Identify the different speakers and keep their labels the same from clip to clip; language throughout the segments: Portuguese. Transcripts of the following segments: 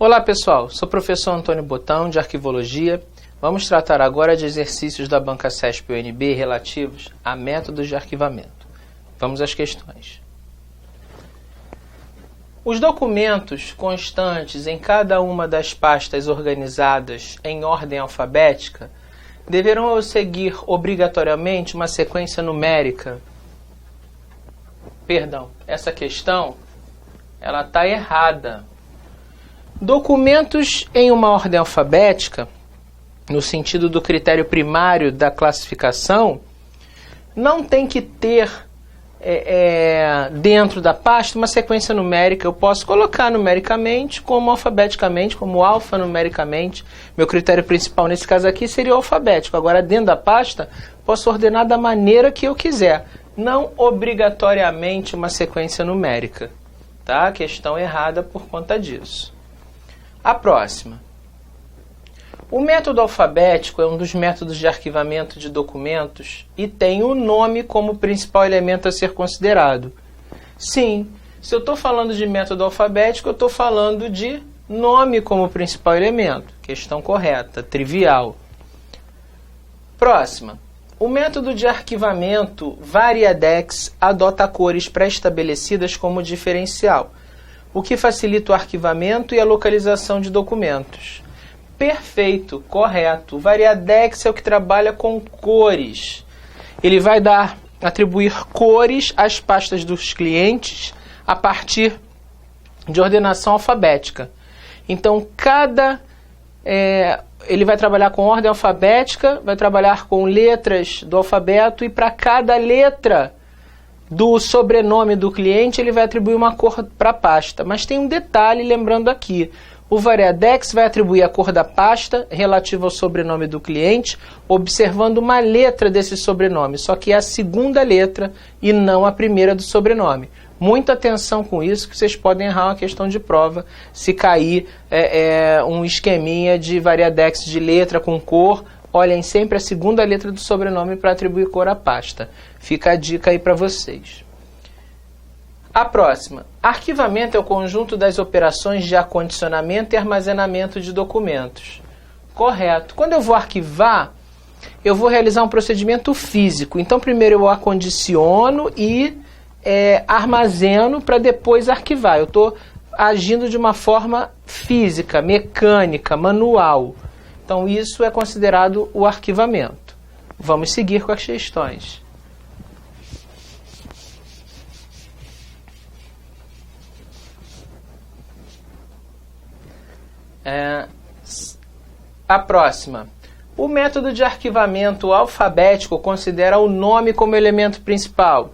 Speaker 1: Olá pessoal, sou o professor Antônio Botão de Arquivologia. Vamos tratar agora de exercícios da banca CESP-UNB relativos a métodos de arquivamento. Vamos às questões. Os documentos constantes em cada uma das pastas organizadas em ordem alfabética deverão seguir obrigatoriamente uma sequência numérica. Perdão, essa questão ela está errada. Documentos em uma ordem alfabética, no sentido do critério primário da classificação, não tem que ter dentro da pasta uma sequência numérica. Eu posso colocar numericamente, como alfabeticamente, como alfanumericamente. Meu critério principal nesse caso aqui seria o alfabético. Agora, dentro da pasta, posso ordenar da maneira que eu quiser, não obrigatoriamente uma sequência numérica. Tá? Questão errada por conta disso. A próxima. O método alfabético é um dos métodos de arquivamento de documentos e tem o nome como principal elemento a ser considerado. Sim, se eu estou falando de método alfabético, eu estou falando de nome como principal elemento. Questão correta, trivial. Próxima. O método de arquivamento Variadex adota cores pré-estabelecidas como diferencial, o que facilita o arquivamento e a localização de documentos. Perfeito, correto. O Variadex é o que trabalha com cores. Ele vai atribuir cores às pastas dos clientes a partir de ordenação alfabética. Então, ele vai trabalhar com ordem alfabética, vai trabalhar com letras do alfabeto e para cada letra do sobrenome do cliente, ele vai atribuir uma cor para a pasta. Mas tem um detalhe, lembrando aqui, o Variadex vai atribuir a cor da pasta relativa ao sobrenome do cliente, observando uma letra desse sobrenome, só que é a segunda letra e não a primeira do sobrenome. Muita atenção com isso, que vocês podem errar uma questão de prova se cair um esqueminha de Variadex de letra com cor. Olhem sempre a segunda letra do sobrenome para atribuir cor à pasta. Fica a dica aí para vocês. A próxima. Arquivamento é o conjunto das operações de acondicionamento e armazenamento de documentos. Correto. Quando eu vou arquivar, eu vou realizar um procedimento físico. Então, primeiro eu acondiciono e armazeno para depois arquivar. Eu estou agindo de uma forma física, mecânica, manual. Então, isso é considerado o arquivamento. Vamos seguir com as questões. A próxima. O método de arquivamento alfabético considera o nome como elemento principal.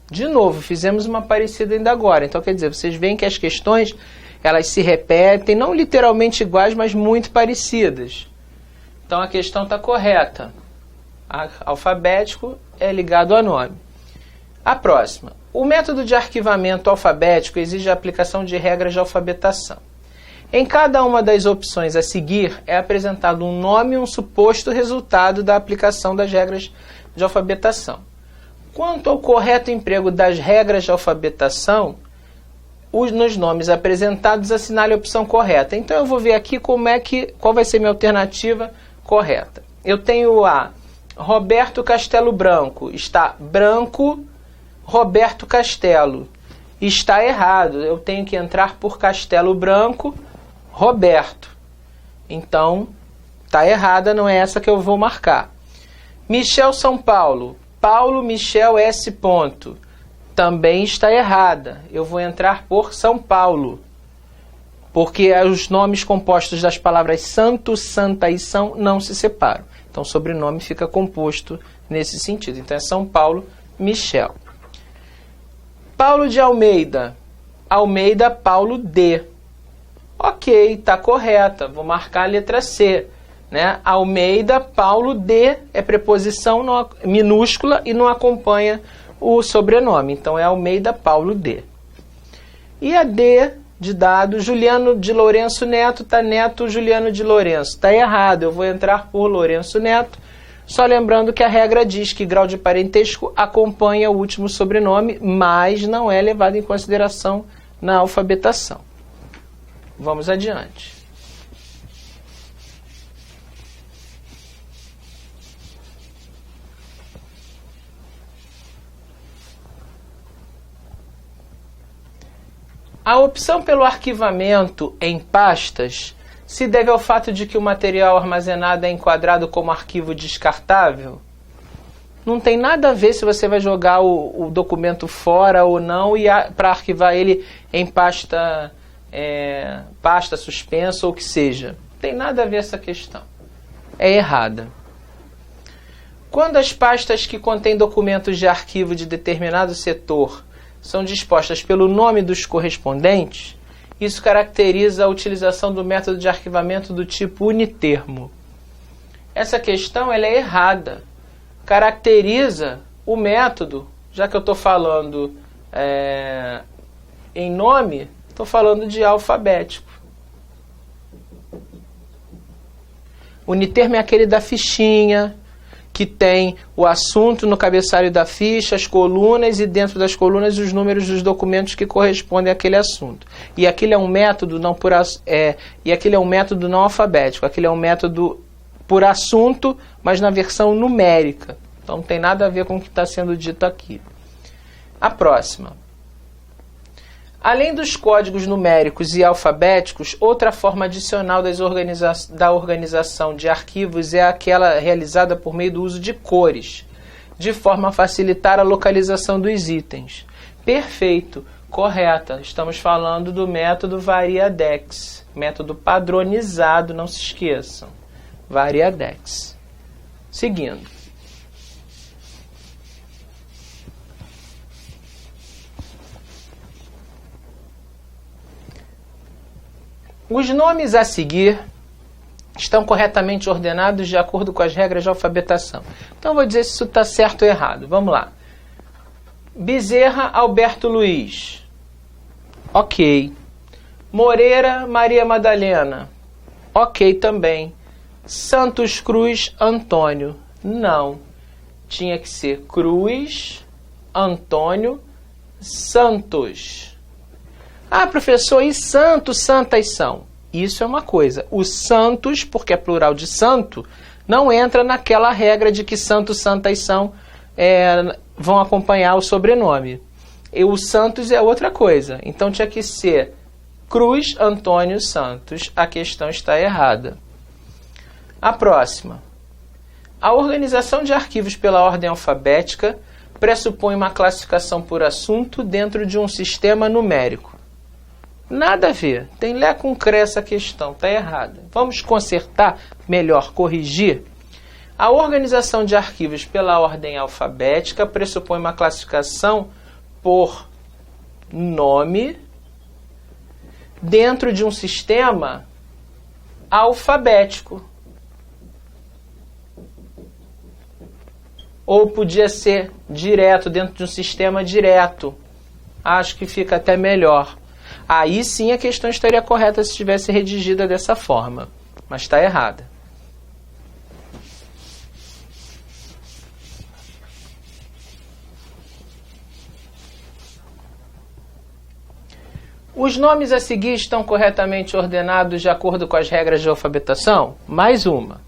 Speaker 1: De novo, fizemos uma parecida ainda agora. Então, quer dizer, vocês veem que as questões elas se repetem, não literalmente iguais, mas muito parecidas. Então, a questão está correta. Alfabético é ligado a nome. A próxima. O método de arquivamento alfabético exige a aplicação de regras de alfabetação. Em cada uma das opções a seguir, é apresentado um nome e um suposto resultado da aplicação das regras de alfabetação. Quanto ao correto emprego das regras de alfabetação, nos nomes apresentados assinale a opção correta. Então, eu vou ver aqui qual vai ser minha alternativa correta. Eu tenho a Roberto Castelo Branco. Está branco, Roberto Castelo. Está errado. Eu tenho que entrar por Castelo Branco, Roberto. Então, está errada, não é essa que eu vou marcar. Michel São Paulo. Paulo Michel S. Ponto. Também está errada. Eu vou entrar por São Paulo. Porque os nomes compostos das palavras santo, santa e são não se separam. Então, o sobrenome fica composto nesse sentido. Então, é São Paulo, Michel. Paulo de Almeida. Almeida, Paulo D. Ok, está correta. Vou marcar a letra C. Né? Almeida, Paulo D. É preposição minúscula e não acompanha o sobrenome. Então, é Almeida, Paulo D. E a D de dado, Juliano de Lourenço Neto, está Neto Juliano de Lourenço. Está errado, eu vou entrar por Lourenço Neto. Só lembrando que a regra diz que grau de parentesco acompanha o último sobrenome, mas não é levado em consideração na alfabetação. Vamos adiante. A opção pelo arquivamento em pastas se deve ao fato de que o material armazenado é enquadrado como arquivo descartável? Não tem nada a ver se você vai jogar o documento fora ou não e para arquivar ele em pasta suspensa ou o que seja. Não tem nada a ver essa questão. É errada. Quando as pastas que contêm documentos de arquivo de determinado setor são dispostas pelo nome dos correspondentes, isso caracteriza a utilização do método de arquivamento do tipo unitermo. Essa questão ela é errada. Caracteriza o método, já que eu estou falando em nome, estou falando de alfabético. Unitermo é aquele da fichinha, que tem o assunto no cabeçalho da ficha, as colunas e dentro das colunas os números dos documentos que correspondem àquele assunto. E aquele é um método não alfabético, aquele é um método por assunto, mas na versão numérica. Então não tem nada a ver com o que está sendo dito aqui. A próxima. Além dos códigos numéricos e alfabéticos, outra forma adicional da organização de arquivos é aquela realizada por meio do uso de cores, de forma a facilitar a localização dos itens. Perfeito, correta. Estamos falando do método Variadex, método padronizado, não se esqueçam. Variadex. Seguindo. Os nomes a seguir estão corretamente ordenados de acordo com as regras de alfabetação. Então eu vou dizer se isso está certo ou errado. Vamos lá. Bezerra Alberto Luiz. Ok. Moreira Maria Madalena. Ok também. Santos Cruz Antônio. Não. Tinha que ser Cruz Antônio Santos. Ah, professor, e santos, santas são? Isso é uma coisa. Os santos, porque é plural de santo, não entra naquela regra de que santos, santas são, vão acompanhar o sobrenome. E o santos é outra coisa. Então tinha que ser Cruz Antônio Santos. A questão está errada. A próxima. A organização de arquivos pela ordem alfabética pressupõe uma classificação por assunto dentro de um sistema numérico. Nada a ver. Tem lé com cré essa questão. Está errada. Vamos consertar, melhor, corrigir. A organização de arquivos pela ordem alfabética pressupõe uma classificação por nome dentro de um sistema alfabético. Ou podia ser direto, dentro de um sistema direto. Acho que fica até melhor. Aí sim a questão estaria correta se estivesse redigida dessa forma. Mas está errada. Os nomes a seguir estão corretamente ordenados de acordo com as regras de alfabetação? Mais uma.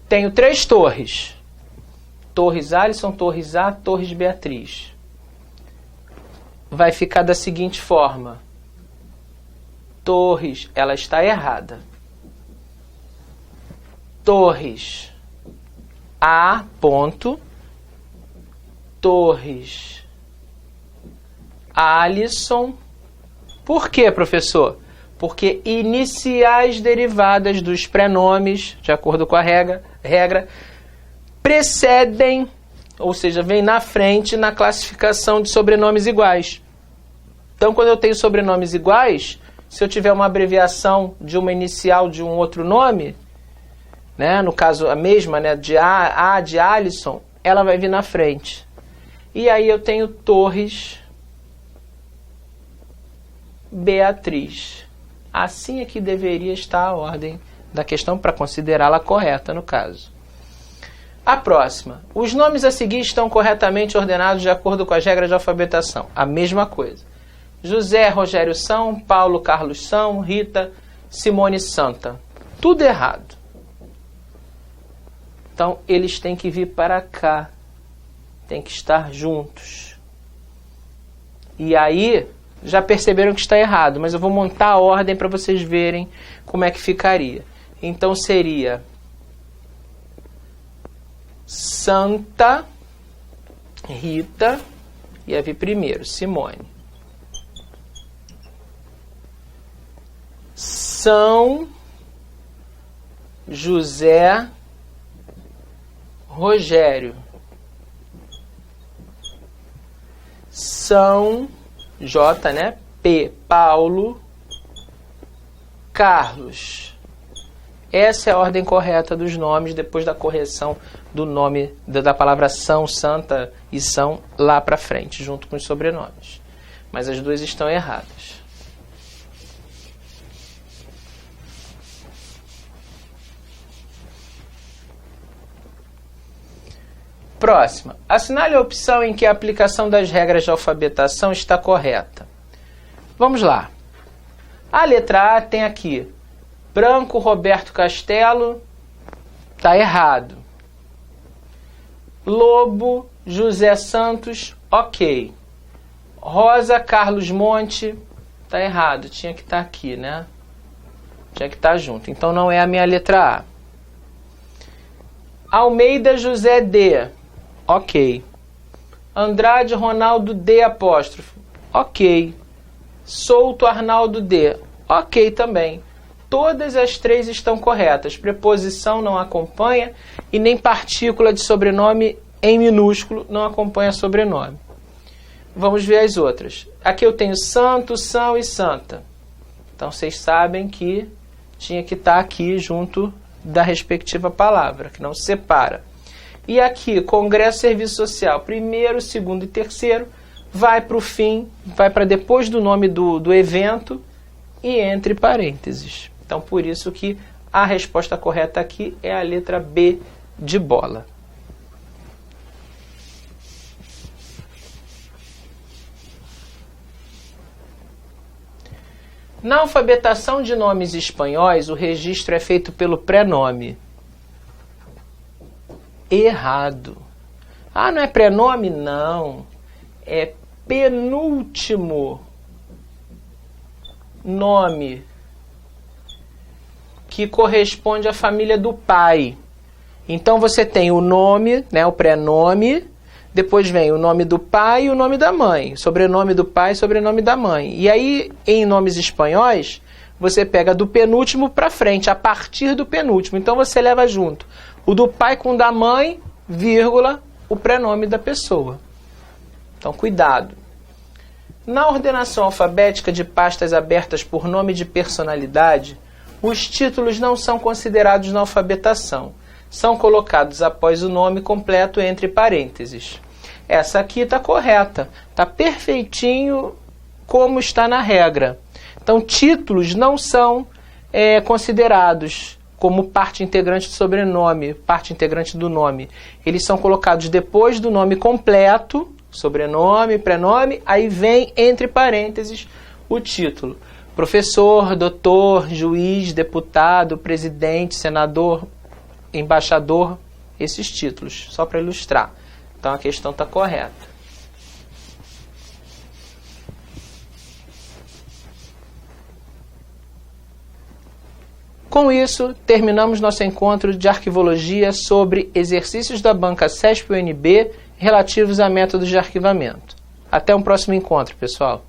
Speaker 1: Tenho 3 torres. Torres Alisson, Torres A, Torres Beatriz. Vai ficar da seguinte forma. Torres, ela está errada. Torres A, ponto. Torres Alisson. Por quê, professor? Porque iniciais derivadas dos prenomes, de acordo com a regra, precedem, ou seja, vem na frente na classificação de sobrenomes iguais. Então, quando eu tenho sobrenomes iguais, se eu tiver uma abreviação de uma inicial de um outro nome, né, no caso a mesma, né, de A de Alisson, ela vai vir na frente. E aí eu tenho Torres Beatriz. Assim é que deveria estar a ordem da questão para considerá-la correta no caso. A próxima. Os nomes a seguir estão corretamente ordenados de acordo com as regras de alfabetação. A mesma coisa. José, Rogério são, Paulo, Carlos são, Rita, Simone, Santa. Tudo errado. Então, eles têm que vir para cá. Têm que estar juntos. E aí, já perceberam que está errado, mas eu vou montar a ordem para vocês verem como é que ficaria. Então, seria Santa, Rita, ia vir primeiro, Simone. São José, Rogério. São J, né? P, Paulo, Carlos. Essa é a ordem correta dos nomes depois da correção do nome da palavra São, Santa e São lá para frente, junto com os sobrenomes. Mas as duas estão erradas. Próxima. Assinale a opção em que a aplicação das regras de alfabetação está correta. Vamos lá. A letra A tem aqui Branco Roberto Castelo, está errado. Lobo José Santos, ok. Rosa Carlos Monte, está errado. Tinha que estar aqui, né? Tinha que estar junto. Então não é a minha letra A. Almeida José D, ok. Andrade Ronaldo D apóstrofo, ok. Souto Arnaldo D, ok também. Todas as três estão corretas. Preposição não acompanha e nem partícula de sobrenome em minúsculo não acompanha sobrenome. Vamos ver as outras. Aqui eu tenho santo, são e santa. Então vocês sabem que tinha que estar aqui junto da respectiva palavra, que não se separa. E aqui, Congresso Serviço Social, primeiro, segundo e terceiro, vai para o fim, vai para depois do nome do evento e entre parênteses. Então, por isso que a resposta correta aqui é a letra B de bola. Na alfabetação de nomes espanhóis, o registro é feito pelo prenome. Errado. Ah, não é prenome? Não. É penúltimo nome que corresponde à família do pai. Então você tem o nome, né, o prenome, depois vem o nome do pai e o nome da mãe, sobrenome do pai e sobrenome da mãe. E aí, em nomes espanhóis, você pega do penúltimo para frente, a partir do penúltimo. Então você leva junto o do pai com o da mãe, vírgula, o prenome da pessoa. Então, cuidado. Na ordenação alfabética de pastas abertas por nome de personalidade, os títulos não são considerados na alfabetação. São colocados após o nome completo entre parênteses. Essa aqui está correta. Está perfeitinho como está na regra. Então, títulos não são considerados como parte integrante do sobrenome, parte integrante do nome. Eles são colocados depois do nome completo, sobrenome, prenome, aí vem entre parênteses o título. Professor, doutor, juiz, deputado, presidente, senador, embaixador, esses títulos, só para ilustrar. Então a questão está correta. Com isso, terminamos nosso encontro de arquivologia sobre exercícios da banca CESP-UNB relativos a métodos de arquivamento. Até um próximo encontro, pessoal.